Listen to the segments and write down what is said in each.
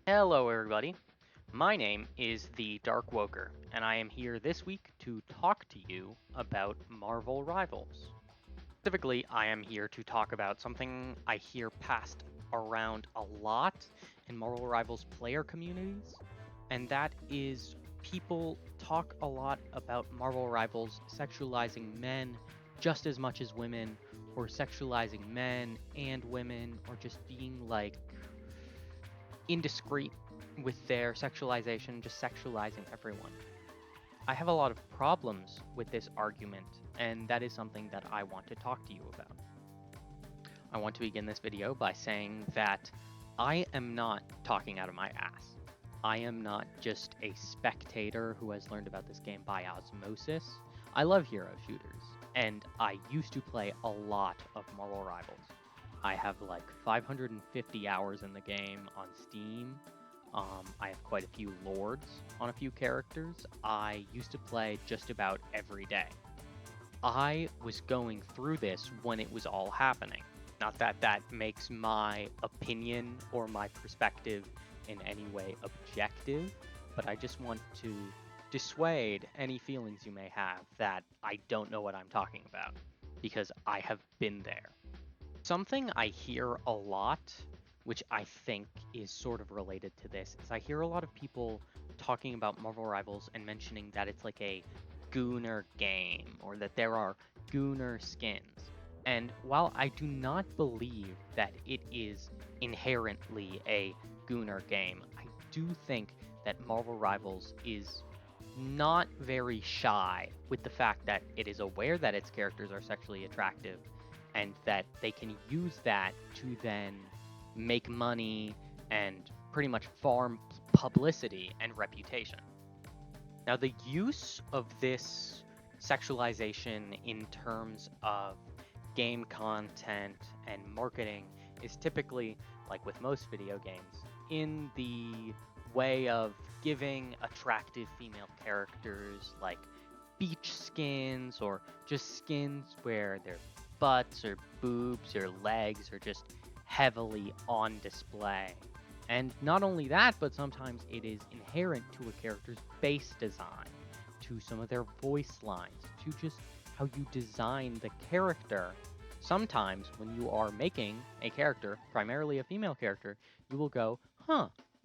Hello, everybody. My name is the Dark WOKER, and I am here this week to talk to you about Marvel Rivals. Specifically, I am here to talk about something I hear passed around a lot in Marvel Rivals player communities, and that is people talk a lot about Marvel Rivals sexualizing men just as much as women, or sexualizing men and women, or just being like indiscreet with their sexualization, just sexualizing everyone. I have a lot of problems with this argument, and that is something that I want to talk to you about. I want to begin this video by saying that I am not talking out of my ass. I am not just a spectator who has learned about this game by osmosis. I love hero shooters, and I used to play a lot of Marvel Rivals. I have like 550 hours in the game on Steam. I have quite a few lords on a few characters. I used to play just about every day. I was going through this when it was all happening. Not that that makes my opinion or my perspective in any way objective, but I just want to dissuade any feelings you may have that I don't know what I'm talking about, because I have been there. Something I hear a lot, which I think is sort of related to this, is I hear a lot of people talking about Marvel Rivals and mentioning that it's like a Gooner game, or that there are Gooner skins. And while I do not believe that it is inherently a Gooner game, I do think that Marvel Rivals is not very shy with the fact that it is aware that its characters are sexually attractive and that they can use that to then make money and pretty much farm publicity and reputation. Now, the use of this sexualization in terms of game content and marketing is typically, like with most video games, in the way of giving attractive female characters like beach skins, or just skins where their butts or boobs or legs are just heavily on display. And not only that, but sometimes it is inherent to a character's base design, to some of their voice lines, to just how you design the character. Sometimes when you are making a character, primarily a female character, you will go,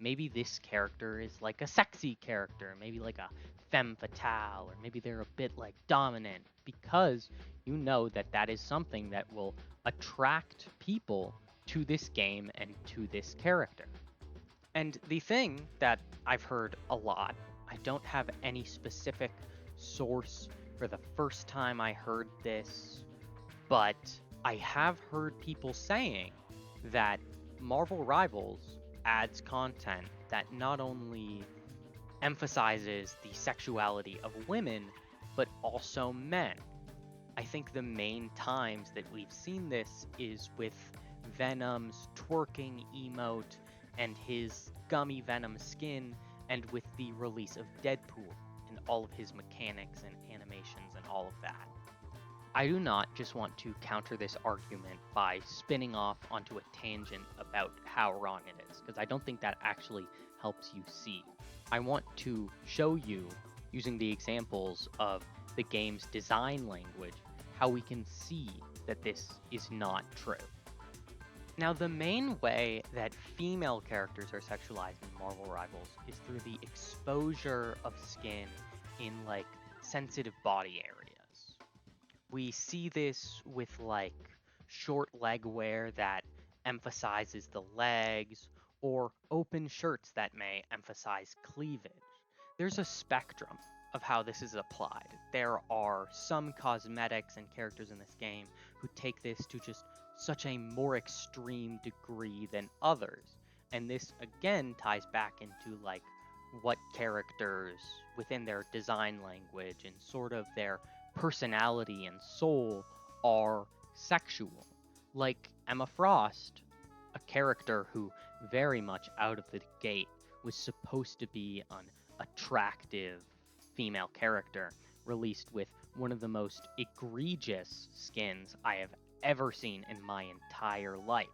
maybe this character is like a sexy character, maybe like a femme fatale, or maybe they're a bit like dominant, because you know that that is something that will attract people to this game and to this character. And the thing that I've heard a lot, I don't have any specific source for the first time I heard this, but I have heard people saying that Marvel Rivals adds content that not only emphasizes the sexuality of women, but also men. I think the main times that we've seen this is with Venom's twerking emote and his gummy Venom skin, and with the release of Deadpool and all of his mechanics and animations and all of that. I do not just want to counter this argument by spinning off onto a tangent about how wrong it is, because I don't think that actually helps you see. I want to show you, using the examples of the game's design language, how we can see that this is not true. Now, the main way that female characters are sexualized in Marvel Rivals is through the exposure of skin in, like, sensitive body areas. We see this with, like, short leg wear that emphasizes the legs, or open shirts that may emphasize cleavage. There's a spectrum of how this is applied. There are some cosmetics and characters in this game who take this to just such a more extreme degree than others. And this again ties back into like what characters within their design language and sort of their personality and soul are sexual. Like Emma Frost, a character who very much out of the gate was supposed to be an attractive female character, released with one of the most egregious skins I have ever seen in my entire life.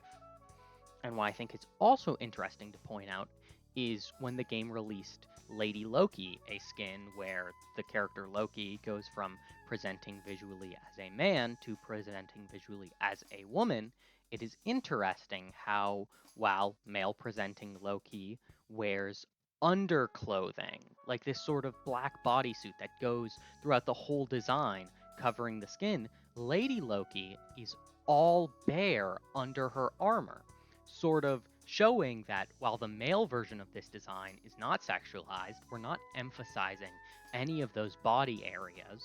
And what I think is also interesting to point out is when the game released Lady Loki, a skin where the character Loki goes from presenting visually as a man to presenting visually as a woman. It is interesting how, while male presenting Loki wears underclothing, like this sort of black bodysuit that goes throughout the whole design, covering the skin, Lady Loki is all bare under her armor, sort of showing that while the male version of this design is not sexualized, we're not emphasizing any of those body areas.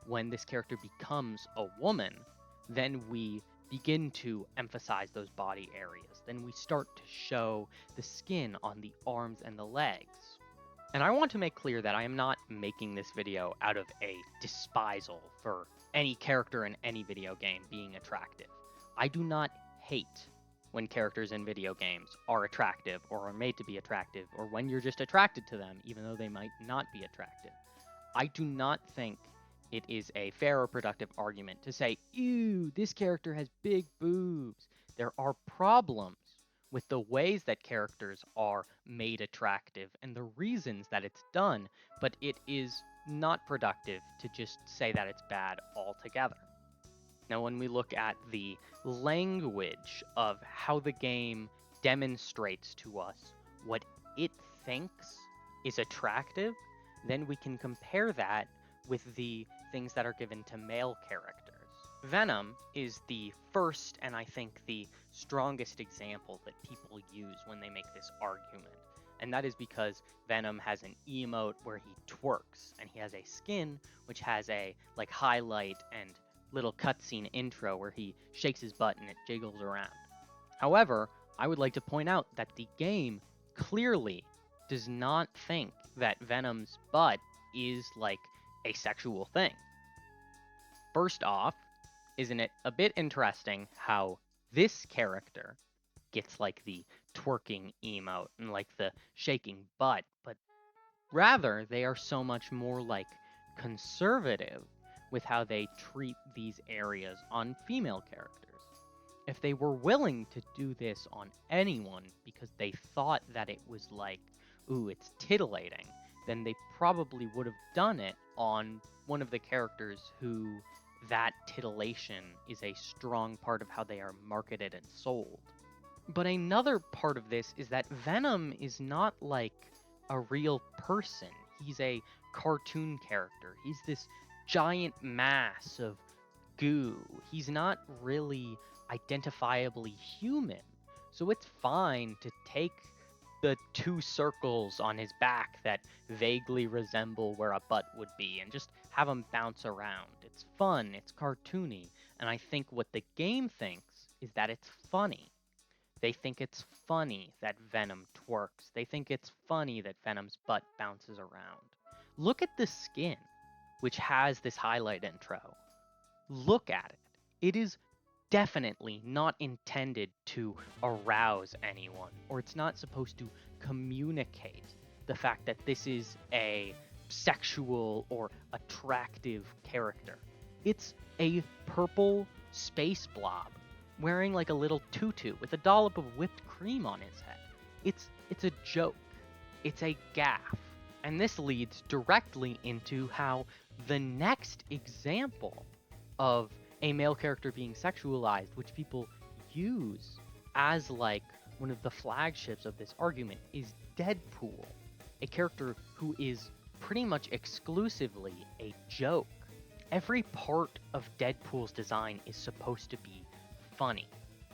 When this character becomes a woman, then we begin to emphasize those body areas. Then we start to show the skin on the arms and the legs. And I want to make clear that I am not making this video out of a despisal for any character in any video game being attractive. I do not hate when characters in video games are attractive or are made to be attractive, or when you're just attracted to them even though they might not be attractive. I do not think it is a fair or productive argument to say, ew, this character has big boobs. There are problems with the ways that characters are made attractive and the reasons that it's done, but it is not productive to just say that it's bad altogether. Now, when we look at the language of how the game demonstrates to us what it thinks is attractive, then we can compare that with the things that are given to male characters. Venom is the first and I think the strongest example that people use when they make this argument. And that is because Venom has an emote where he twerks, and he has a skin which has a highlight and little cutscene intro where he shakes his butt and it jiggles around. However, I would like to point out that the game clearly does not think that Venom's butt is a sexual thing. First off, isn't it a bit interesting how this character gets the twerking emote and the shaking butt, but rather they are so much more conservative with how they treat these areas on female characters. If they were willing to do this on anyone because they thought that it was ooh, it's titillating, then they probably would have done it on one of the characters who that titillation is a strong part of how they are marketed and sold. But another part of this is that Venom is not a real person. He's a cartoon character. He's this giant mass of goo. He's not really identifiably human. So it's fine to take the 2 circles on his back that vaguely resemble where a butt would be and just have him bounce around. It's fun, it's cartoony, and I think what the game thinks is that it's funny. They think it's funny that Venom twerks. They think it's funny that Venom's butt bounces around. Look at the skin, which has this highlight intro. Look at it. It is definitely not intended to arouse anyone, or it's not supposed to communicate the fact that this is a sexual or attractive character. It's a purple space blob wearing a little tutu with a dollop of whipped cream on his head. It's a joke. It's a gaffe. And this leads directly into how the next example of a male character being sexualized, which people use as one of the flagships of this argument, is Deadpool, a character who is pretty much exclusively a joke. Every part of Deadpool's design is supposed to be funny.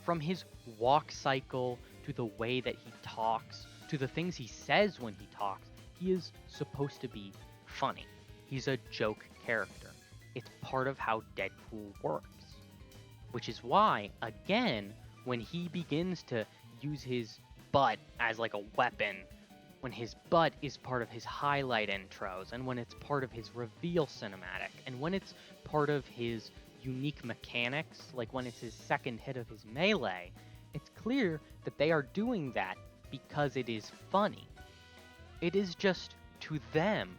From his walk cycle, to the way that he talks, to the things he says when he talks, he is supposed to be funny. He's a joke character. It's part of how Deadpool works. Which is why, again, when he begins to use his butt as a weapon, when his butt is part of his highlight intros, and when it's part of his reveal cinematic, and when it's part of his unique mechanics, when it's his second hit of his melee, it's clear that they are doing that because it is funny. It is just, to them,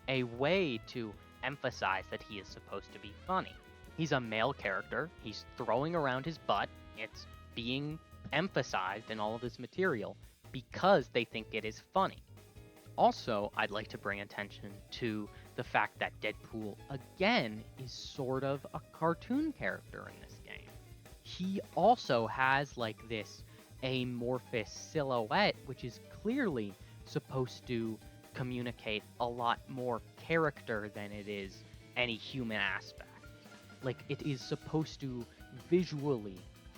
a way to emphasize that he is supposed to be funny. He's a male character, he's throwing around his butt, it's being emphasized in all of this material because they think it is funny. Also, I'd like to bring attention to the fact that Deadpool, again, is sort of a cartoon character in this game. He also has like this amorphous silhouette, which is clearly supposed to communicate a lot more character than it is any human aspect. Like, it is supposed to visually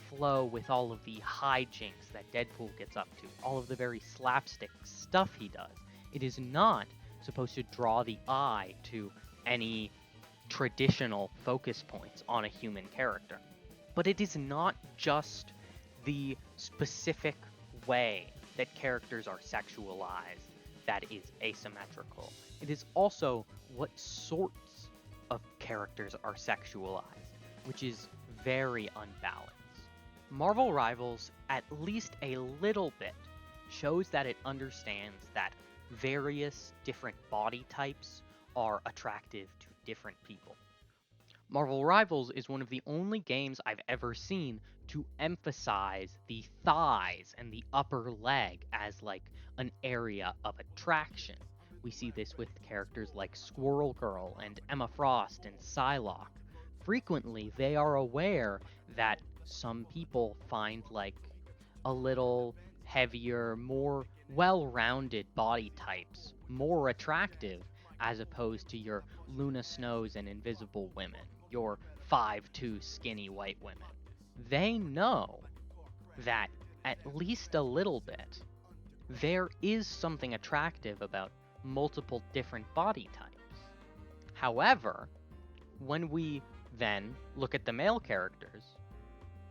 flow with all of the hijinks that Deadpool gets up to, all of the very slapstick stuff he does. It is not supposed to draw the eye to any traditional focus points on a human character. But it is not just the specific way that characters are sexualized that is asymmetrical. It is also what sorts of characters are sexualized, which is very unbalanced. Marvel Rivals, at least a little bit, shows that it understands that various different body types are attractive to different people. Marvel Rivals is one of the only games I've ever seen to emphasize the thighs and the upper leg as like an area of attraction. We see this with characters like Squirrel Girl and Emma Frost and Psylocke. Frequently, they are aware that some people find like a little heavier, more well-rounded body types more attractive as opposed to your Luna Snows and Invisible Women, your 5'2" skinny white women. They know that, at least a little bit, there is something attractive about multiple different body types. However, when we then look at the male characters,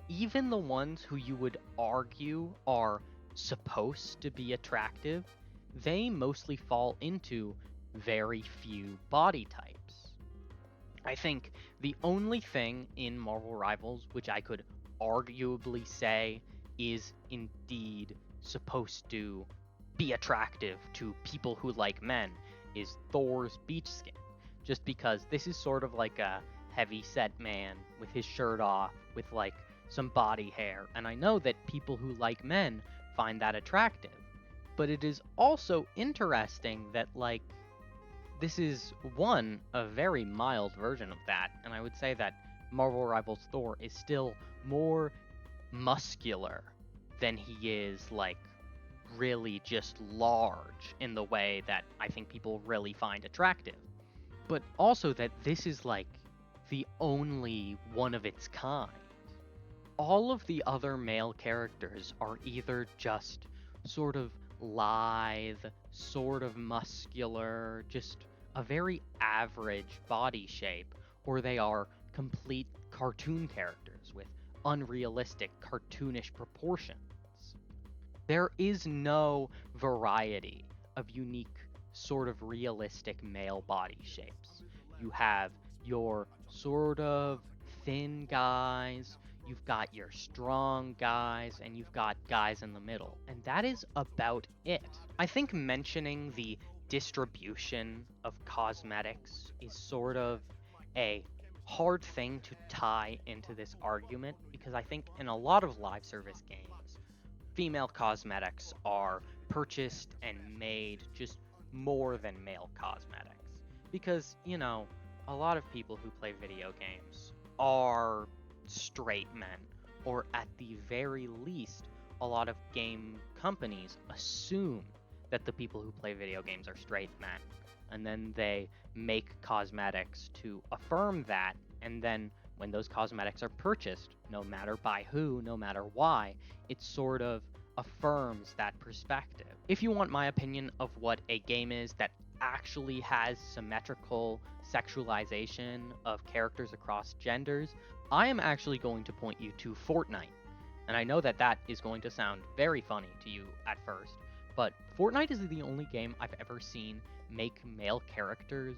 even the ones who you would argue are supposed to be attractive, they mostly fall into very few body types. I think the only thing in Marvel Rivals which I could arguably say is indeed supposed to be attractive to people who like men is Thor's beach skin. Just because this is sort of like a heavy-set man with his shirt off, with like some body hair, and I know that people who like men find that attractive. But it is also interesting that, like, this is, one, a very mild version of that, and I would say that Marvel Rivals Thor is still more muscular than he is, like, really just large in the way that I think people really find attractive. But also that this is, like, the only one of its kind. All of the other male characters are either just sort of lithe, sort of muscular, just a very average body shape, or they are complete cartoon characters with unrealistic, cartoonish proportions. There is no variety of unique, sort of realistic male body shapes. You have your sort of thin guys, you've got your strong guys, and you've got guys in the middle. And that is about it. I think mentioning the distribution of cosmetics is sort of a hard thing to tie into this argument, because I think in a lot of live service games, female cosmetics are purchased and made just more than male cosmetics. Because, you know, a lot of people who play video games are straight men, or at the very least, a lot of game companies assume that the people who play video games are straight men, and then they make cosmetics to affirm that, and then when those cosmetics are purchased, no matter by who, no matter why, it sort of affirms that perspective. If you want my opinion of what a game is that actually has symmetrical sexualization of characters across genders, I am actually going to point you to Fortnite. And I know that that is going to sound very funny to you at first, but Fortnite is the only game I've ever seen make male characters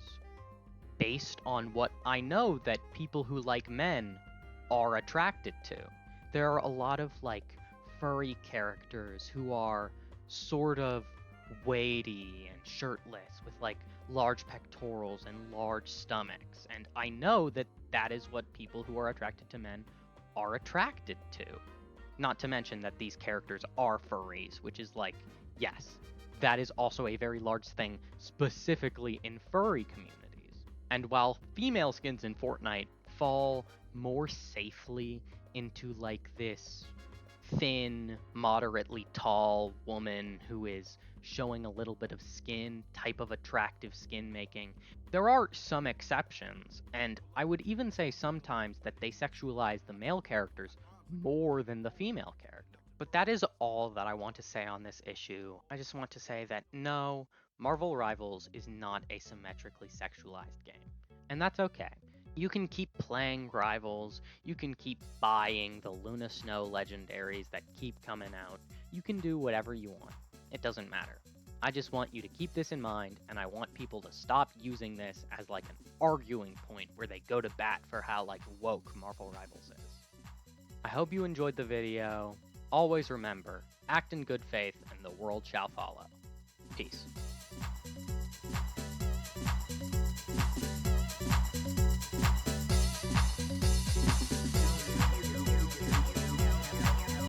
based on what I know that people who like men are attracted to. There are a lot of, like, furry characters who are sort of weighty and shirtless with, like, large pectorals and large stomachs, and I know that that is what people who are attracted to men are attracted to. Not to mention that these characters are furries, which is like, yes, that is also a very large thing specifically in furry communities. And while female skins in Fortnite fall more safely into like this thin, moderately tall woman who is showing a little bit of skin type of attractive skin making, there are some exceptions, and I would even say sometimes that they sexualize the male characters more than the female character. But that is all that I want to say on this issue. I just want to say that no, Marvel Rivals is not a symmetrically sexualized game. And that's okay. You can keep playing Rivals, you can keep buying the Luna Snow legendaries that keep coming out, you can do whatever you want. It doesn't matter. I just want you to keep this in mind, and I want people to stop using this as like an arguing point where they go to bat for how like woke Marvel Rivals is. I hope you enjoyed the video. Always remember, act in good faith and the world shall follow. Peace.